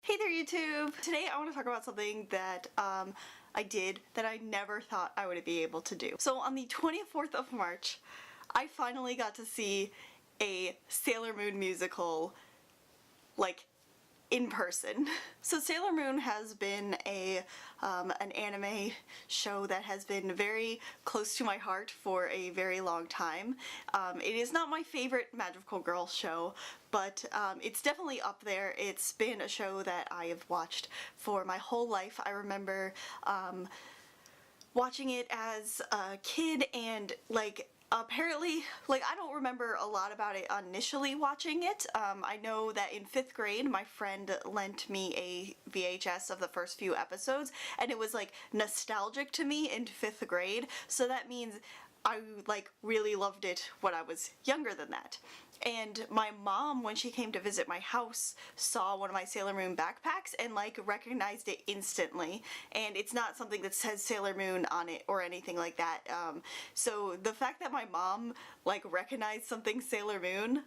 Hey there YouTube! Today I want to talk about something that I did that I never thought I would be able to do. So on the 24th of March, I finally got to see a Sailor Moon musical, like, in person. So Sailor Moon has been an anime show that has been very close to my heart for a very long time. It is not my favorite magical girl show, but it's definitely up there. It's been a show that I have watched for my whole life. I remember watching it as a kid and apparently, I don't remember a lot about it initially watching it. I know that in 5th grade my friend lent me a VHS of the first few episodes and it was nostalgic to me in 5th grade, so that means I really loved it when I was younger than that. And my mom, when she came to visit my house, saw one of my Sailor Moon backpacks and recognized it instantly. And it's not something that says Sailor Moon on it or anything like that. So the fact that my mom recognized something Sailor Moon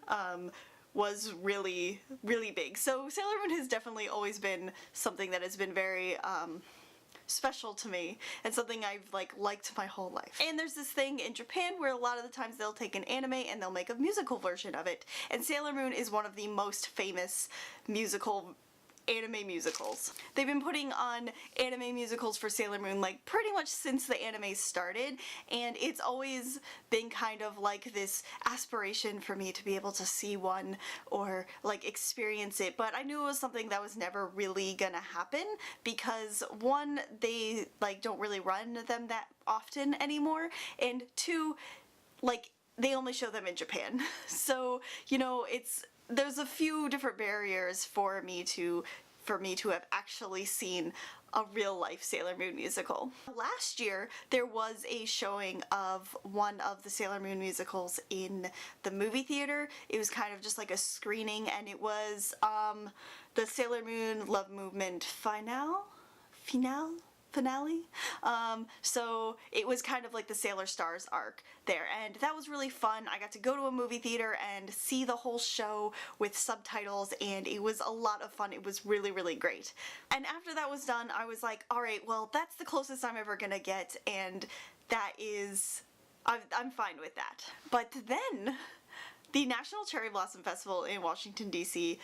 was really, really big. So Sailor Moon has definitely always been something that has been very special to me and something I've liked my whole life. And there's this thing in Japan where a lot of the times they'll take an anime and they'll make a musical version of it, and Sailor Moon is one of the most famous anime musicals. They've been putting on anime musicals for Sailor Moon pretty much since the anime started, and it's always been kind of this aspiration for me to be able to see one or experience it, but I knew it was something that was never really gonna happen because one, they don't really run them that often anymore, and two, they only show them in Japan. So, you know, there's a few different barriers for me to have actually seen a real-life Sailor Moon musical. Last year, there was a showing of one of the Sailor Moon musicals in the movie theater. It was kind of just a screening, and it was the Sailor Moon Love Movement finale? So it was kind of the Sailor Stars arc there, and that was really fun. I got to go to a movie theater and see the whole show with subtitles, and it was a lot of fun. It was really, really great. And after that was done, I was like, alright, well, that's the closest I'm ever gonna get, and that is... I'm fine with that. But then, the National Cherry Blossom Festival in Washington, D.C.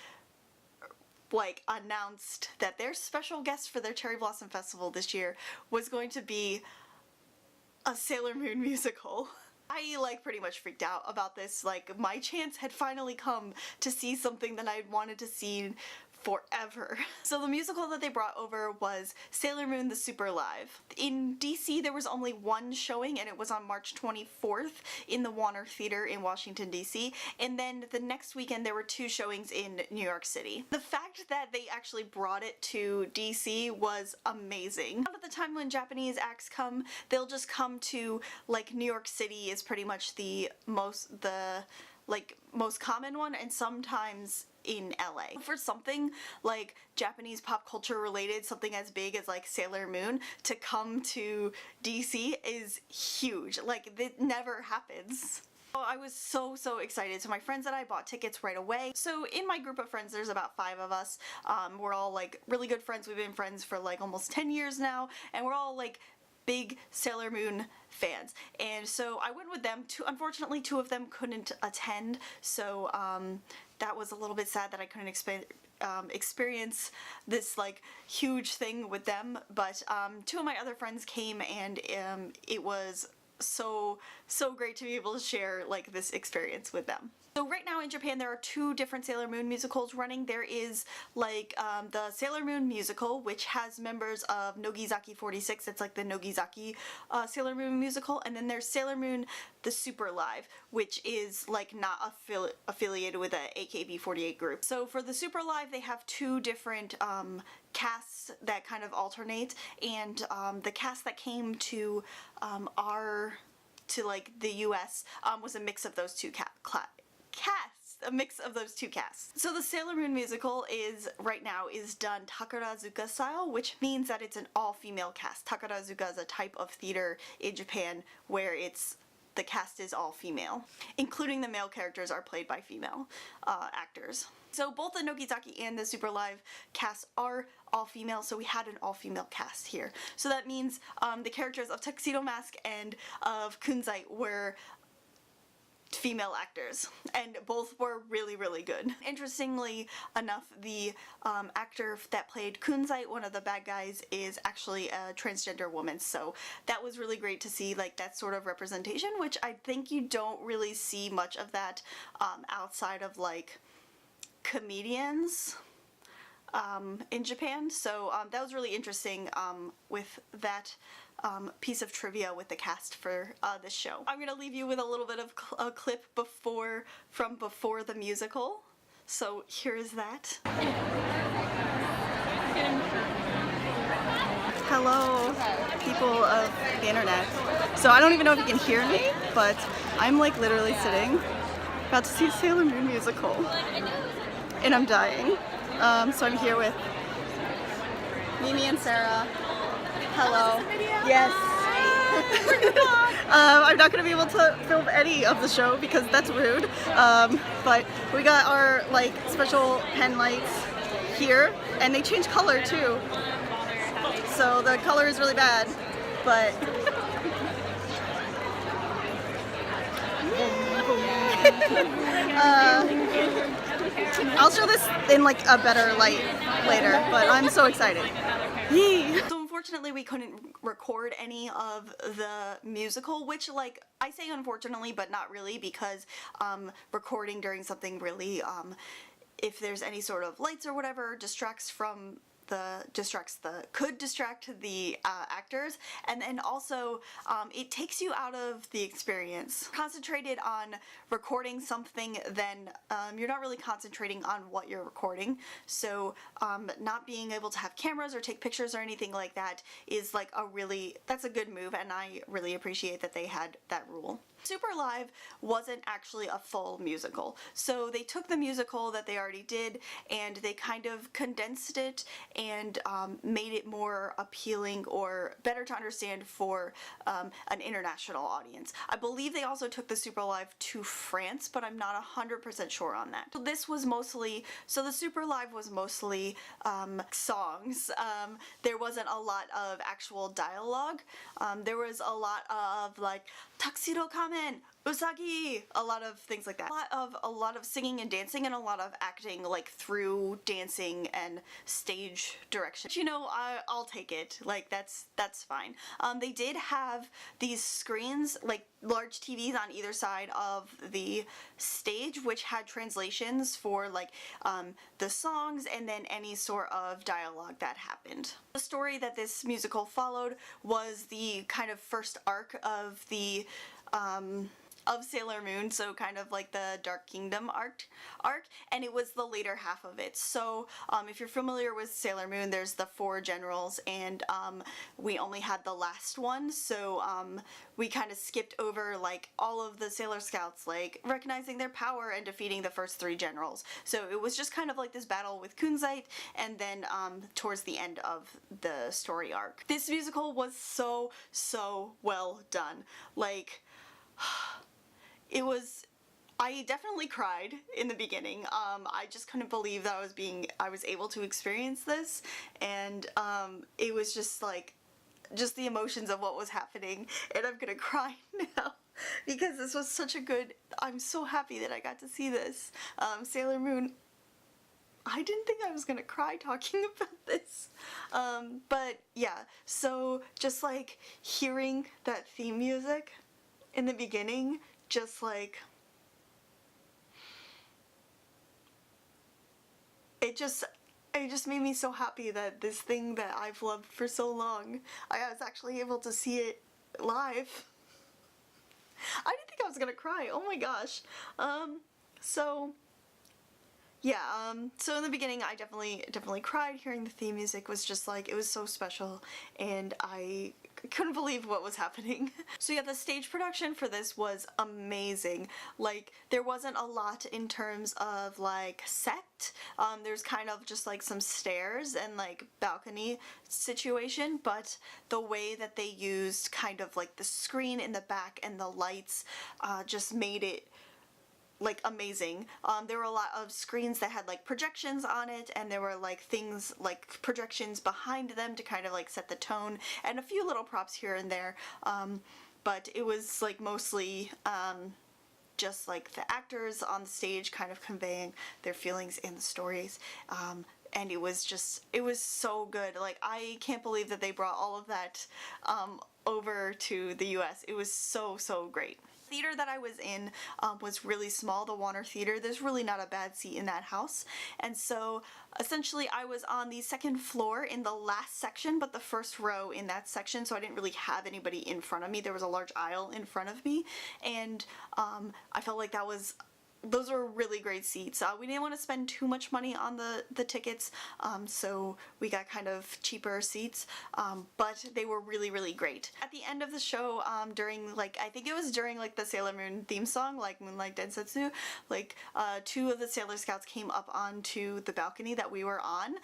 announced that their special guest for their Cherry Blossom Festival this year was going to be a Sailor Moon musical. I pretty much freaked out about this. My chance had finally come to see something that I'd wanted to see forever. So the musical that they brought over was Sailor Moon the Super Live. In DC there was only one showing, and it was on March 24th in the Warner Theater in Washington, DC, and then the next weekend there were 2 showings in New York City. The fact that they actually brought it to DC was amazing. A lot of the time when Japanese acts come, they'll just come to New York City is pretty much the most common one, and sometimes in LA. For something Japanese pop culture related, something as big as Sailor Moon, to come to DC is huge. It never happens. Oh, I was so excited. So my friends and I bought tickets right away. So in my group of friends, there's about 5 of us. We're all really good friends. We've been friends for almost 10 years now, and we're all big Sailor Moon fans. And so I went with them. Unfortunately, 2 of them couldn't attend, so that was a little bit sad that I couldn't experience this huge thing with them, but 2 of my other friends came, and it was so great to be able to share this experience with them. So right now in Japan there are 2 different Sailor Moon musicals running. There is the Sailor Moon musical, which has members of Nogizaki 46, it's the Nogizaki Sailor Moon musical, and then there's Sailor Moon the Super Live, which is not affiliated with a AKB48 group. So for the Super Live they have 2 different casts that kind of alternate, and the cast that came to the US was a mix of those 2 a mix of those 2 casts. So the Sailor Moon musical is done Takarazuka style, which means that it's an all-female cast. Takarazuka is a type of theater in Japan where it's the cast is all female, including the male characters are played by female actors. So both the Nogizaki and the Super Live casts are all female, so we had an all-female cast here. So that means the characters of Tuxedo Mask and of Kunzite were female actors, and both were really, really good. Interestingly enough, the actor that played Kunzite, one of the bad guys, is actually a transgender woman, so that was really great to see, like, that sort of representation, which I think you don't really see much of that outside of, like, comedians in Japan. So that was really interesting with that piece of trivia with the cast for this show. I'm gonna leave you with a little bit of a clip from before the musical. So here is that. Hello, people of the internet. So I don't even know if you can hear me, but I'm like literally sitting about to see Sailor Moon musical, and I'm dying. So I'm here with Mimi and Sarah. Hello. Yes. I'm not going to be able to film any of the show because that's rude. But we got our like special pen lights here, and they change color too. So the color is really bad, but I'll show this in like a better light later, but I'm so excited. Yee! So unfortunately we couldn't record any of the musical, which, like, I say unfortunately but not really, because recording during something really, if there's any sort of lights or whatever, could distract the actors, and then also it takes you out of the experience. Concentrated on recording something, then you're not really concentrating on what you're recording, so not being able to have cameras or take pictures or anything like that is like that's a good move, and I really appreciate that they had that rule. Super Live wasn't actually a full musical, so they took the musical that they already did and they kind of condensed it and made it more appealing or better to understand for an international audience. I believe they also took the Super Live to France, but I'm not 100% sure on that. So the Super Live was mostly songs. There wasn't a lot of actual dialogue. There was a lot of like Tuxedo Kamen, Usagi, a lot of things like that. A lot of singing and dancing, and a lot of acting, like through dancing and stage direction. But, you know, I'll take it. Like that's fine. They did have these screens, like large TVs on either side of the stage, which had translations for like the songs and then any sort of dialogue that happened. The story that this musical followed was the kind of first arc of the of Sailor Moon, so kind of like the Dark Kingdom arc, and it was the later half of it. So if you're familiar with Sailor Moon, there's the 4 generals, and we only had the last one, so we kind of skipped over like all of the Sailor Scouts, like recognizing their power and defeating the first 3 generals. So it was just kind of like this battle with Kunzite, and then towards the end of the story arc. This musical was so well done. Like, I definitely cried in the beginning. I just couldn't believe that I was able to experience this, and it was just like, just the emotions of what was happening, and I'm gonna cry now because this was such a good, I'm so happy that I got to see this. Sailor Moon, I didn't think I was gonna cry talking about this, but yeah, so just like hearing that theme music in the beginning, just like, it just made me so happy that this thing that I've loved for so long, I was actually able to see it live. I didn't think I was gonna cry, oh my gosh. So yeah, so in the beginning I definitely cried hearing the theme music. Was just like, it was so special, and I couldn't believe what was happening. So yeah, the stage production for this was amazing. Like, there wasn't a lot in terms of like set. There's kind of just like some stairs and like balcony situation, but the way that they used kind of like the screen in the back and the lights just made it like amazing. There were a lot of screens that had like projections on it, and there were like things like projections behind them to kind of like set the tone, and a few little props here and there, but it was like mostly just like the actors on the stage kind of conveying their feelings in the stories. And it was so good. Like, I can't believe that they brought all of that over to the US. It was so great. Theater that I was in was really small, the Warner Theater. There's really not a bad seat in that house, and so essentially I was on the second floor in the last section, but the first row in that section, so I didn't really have anybody in front of me. There was a large aisle in front of me, and I felt like those were really great seats. We didn't want to spend too much money on the tickets, so we got kind of cheaper seats, but they were really great. At the end of the show, during like, I think it was during like the Sailor Moon theme song, like Moonlight Densetsu, like two of the Sailor Scouts came up onto the balcony that we were on.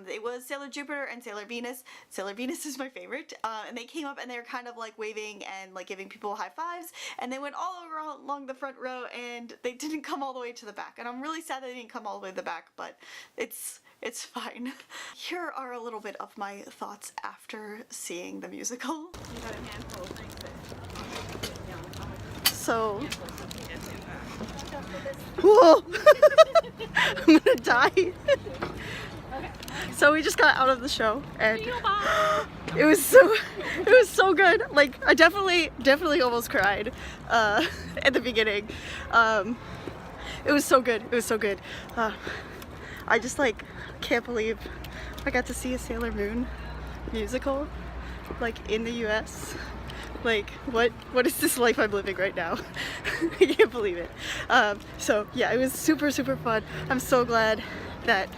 It was Sailor Jupiter and Sailor Venus. Sailor Venus is my favorite, and they came up and they were kind of like waving and like giving people high fives, and they went all over along the front row, and they didn't come all the way to the back, and I'm really sad they didn't come all the way to the back, but it's fine. Here are a little bit of my thoughts after seeing the musical. So, whoa, I'm gonna die. So we just got out of the show, and it was so good. Like, I definitely almost cried at the beginning. It was so good. It was so good. I just like can't believe I got to see a Sailor Moon musical like in the US. Like, what is this life I'm living right now? I can't believe it. So yeah, it was super fun. I'm so glad that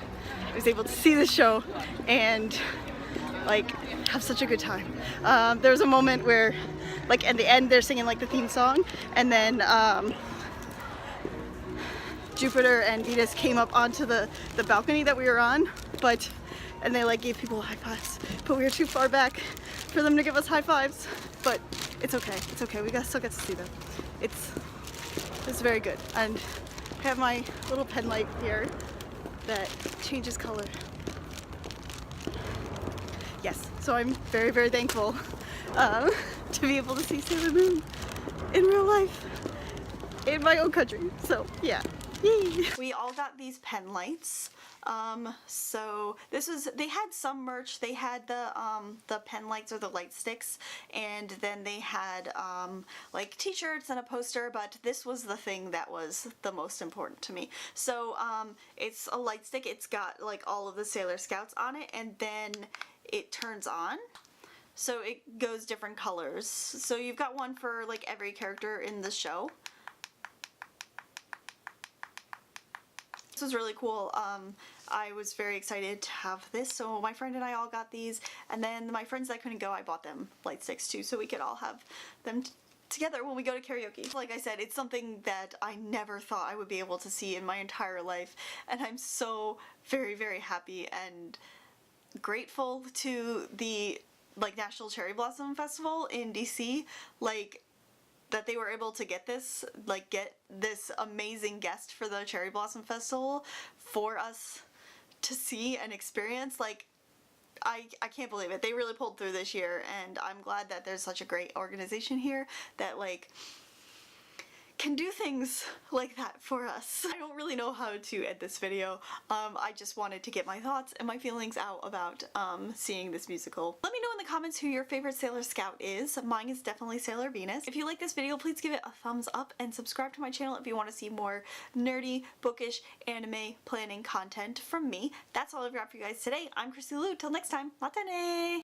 I was able to see the show and like have such a good time. There was a moment where like at the end they're singing like the theme song, and then Jupiter and Venus came up onto the balcony that we were on, and they like gave people high fives, but we were too far back for them to give us high fives. But it's okay, we still get to see them. It's very good. And I have my little pen light here that changes color. Yes, so I'm very thankful to be able to see Sailor Moon in real life in my own country. So yeah. Yay. We all got these pen lights. So they had some merch. They had the pen lights or the light sticks, and then they had like t-shirts and a poster, but this was the thing that was the most important to me. So it's a light stick. It's got like all of the Sailor Scouts on it, and then it turns on. So it goes different colors. So you've got one for like every character in the show. This was really cool. I was very excited to have this, so my friend and I all got these, and then my friends that couldn't go, I bought them light sticks too, so we could all have them together when we go to karaoke. Like I said, it's something that I never thought I would be able to see in my entire life, and I'm so very happy and grateful to the like National Cherry Blossom Festival in DC, like that they were able to get this amazing guest for the Cherry Blossom Festival for us to see and experience. Like, I can't believe it. They really pulled through this year, and I'm glad that there's such a great organization here that like can do things like that for us. I don't really know how to end this video. I just wanted to get my thoughts and my feelings out about seeing this musical. Let me know in the comments who your favorite Sailor Scout is. Mine is definitely Sailor Venus. If you like this video, please give it a thumbs up and subscribe to my channel if you want to see more nerdy, bookish, anime planning content from me. That's all I've got for you guys today. I'm Chrissy Lou. Till next time, matane!